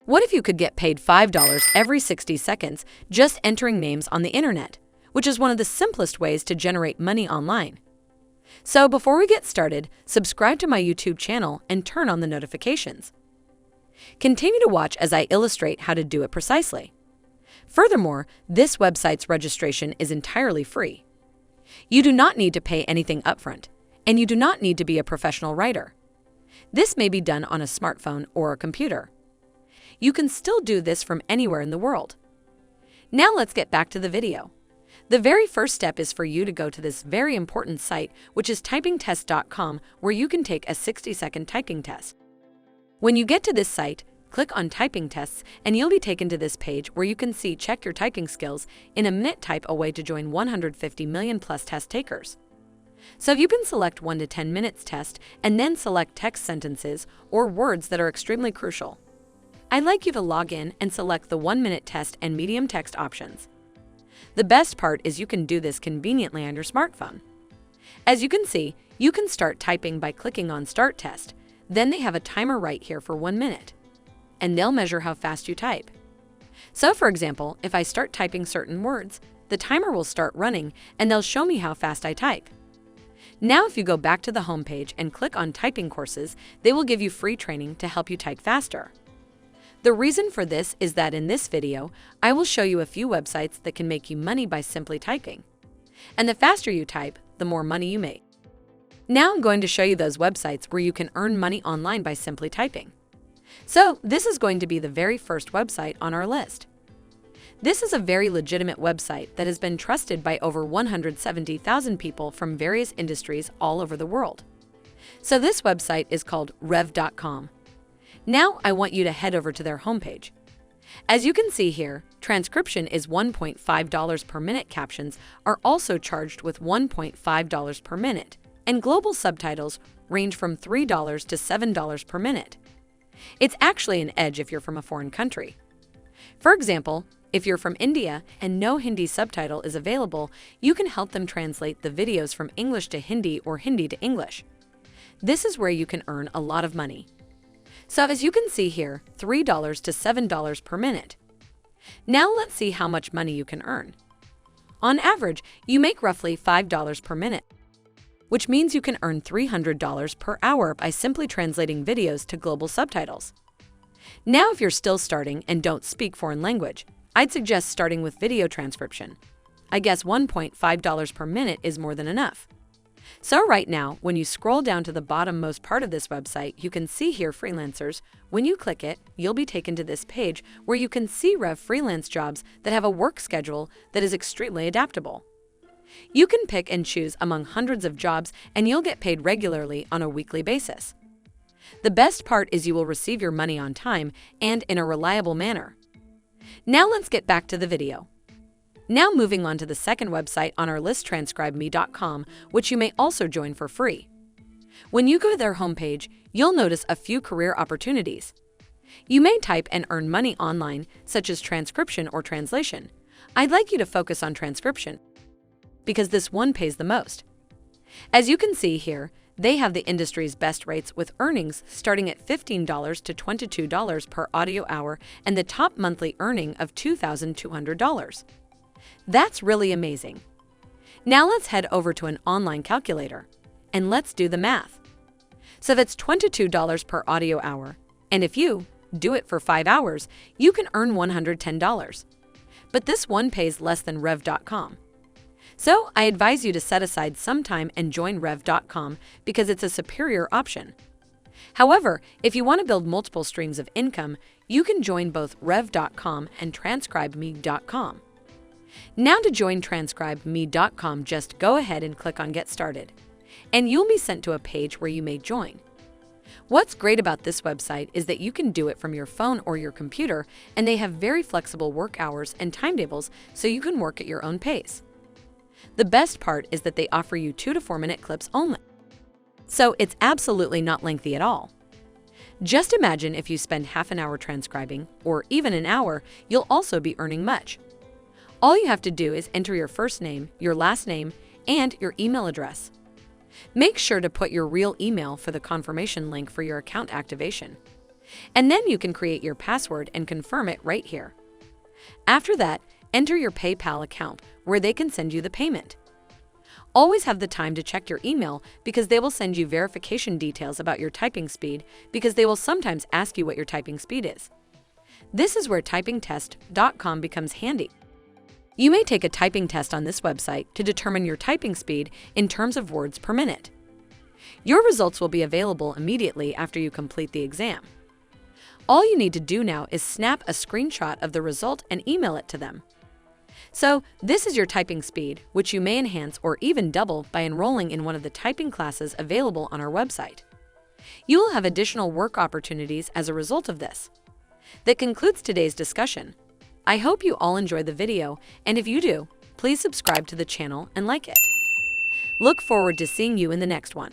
What if you could get paid $5 every 60 seconds just entering names on the internet, which is one of the simplest ways to generate money online? So before we get started, subscribe to my YouTube channel and turn on the notifications. Continue to watch as I illustrate how to do it precisely. Furthermore, this website's registration is entirely free. You do not need to pay anything upfront, and you do not need to be a professional writer. This may be done on a smartphone or a computer. You can still do this from anywhere in the world. Now let's get back to the video. The very first step is for you to go to this very important site, which is typingtest.com, where you can take a 60-second typing test. When you get to this site, click on Typing Tests, and you'll be taken to this page where you can see Check Your Typing Skills in a minute. Type away to join 150 million plus test takers. So you can select 1 to 10 minutes test and then select text sentences or words that are extremely crucial. I'd like you to log in and select the 1-minute test and medium text options. The best part is you can do this conveniently on your smartphone. As you can see, you can start typing by clicking on Start Test. Then they have a timer right here for 1 minute, and they'll measure how fast you type. So for example, if I start typing certain words, the timer will start running and they'll show me how fast I type. Now if you go back to the home page and click on Typing Courses, they will give you free training to help you type faster. The reason for this is that in this video, I will show you a few websites that can make you money by simply typing. And the faster you type, the more money you make. Now I'm going to show you those websites where you can earn money online by simply typing. So this is going to be the very first website on our list. This is a very legitimate website that has been trusted by over 170,000 people from various industries all over the world. So this website is called rev.com. Now I want you to head over to their homepage. As you can see here, transcription is $1.5 per minute. Captions are also charged with $1.5 per minute, and global subtitles range from $3 to $7 per minute. It's actually an edge if you're from a foreign country. For example, if you're from India and no Hindi subtitle is available, you can help them translate the videos from English to Hindi or Hindi to English. This is where you can earn a lot of money. So as you can see here, $3 to $7 per minute. Now let's see how much money you can earn. On average, you make roughly $5 per minute, which means you can earn $300 per hour by simply translating videos to global subtitles. Now if you're still starting and don't speak foreign language, I'd suggest starting with video transcription. I guess $1.5 per minute is more than enough. So right now, when you scroll down to the bottom-most part of this website, you can see here freelancers. When you click it, you'll be taken to this page where you can see Rev freelance jobs that have a work schedule that is extremely adaptable. You can pick and choose among hundreds of jobs, and you'll get paid regularly on a weekly basis. The best part is you will receive your money on time and in a reliable manner. Now let's get back to the video. Now moving on to the second website on our list, transcribeme.com, which you may also join for free. When you go to their homepage, you'll notice a few career opportunities. You may type and earn money online, such as transcription or translation. I'd like you to focus on transcription, because this one pays the most. As you can see here, they have the industry's best rates with earnings starting at $15 to $22 per audio hour and the top monthly earning of $2,200. That's really amazing. Now let's head over to an online calculator and let's do the math. So that's $22 per audio hour, and if you do it for 5 hours, you can earn $110. But this one pays less than rev.com. So I advise you to set aside some time and join rev.com because it's a superior option. However, if you want to build multiple streams of income, you can join both rev.com and transcribeme.com. Now to join transcribeme.com, just go ahead and click on Get Started, and you'll be sent to a page where you may join. What's great about this website is that you can do it from your phone or your computer, and they have very flexible work hours and timetables so you can work at your own pace. The best part is that they offer you 2 to 4 minute clips only. So it's absolutely not lengthy at all. Just imagine if you spend half an hour transcribing, or even an hour, you'll also be earning much. All you have to do is enter your first name, your last name, and your email address. Make sure to put your real email for the confirmation link for your account activation. And then you can create your password and confirm it right here. After that, enter your PayPal account where they can send you the payment. Always have the time to check your email because they will send you verification details about your typing speed because they will sometimes ask you what your typing speed is. This is where typingtest.com becomes handy. You may take a typing test on this website to determine your typing speed in terms of words per minute. Your results will be available immediately after you complete the exam. All you need to do now is snap a screenshot of the result and email it to them. So, this is your typing speed, which you may enhance or even double by enrolling in one of the typing classes available on our website. You will have additional work opportunities as a result of this. That concludes today's discussion. I hope you all enjoyed the video, and if you do, please subscribe to the channel and like it. Look forward to seeing you in the next one.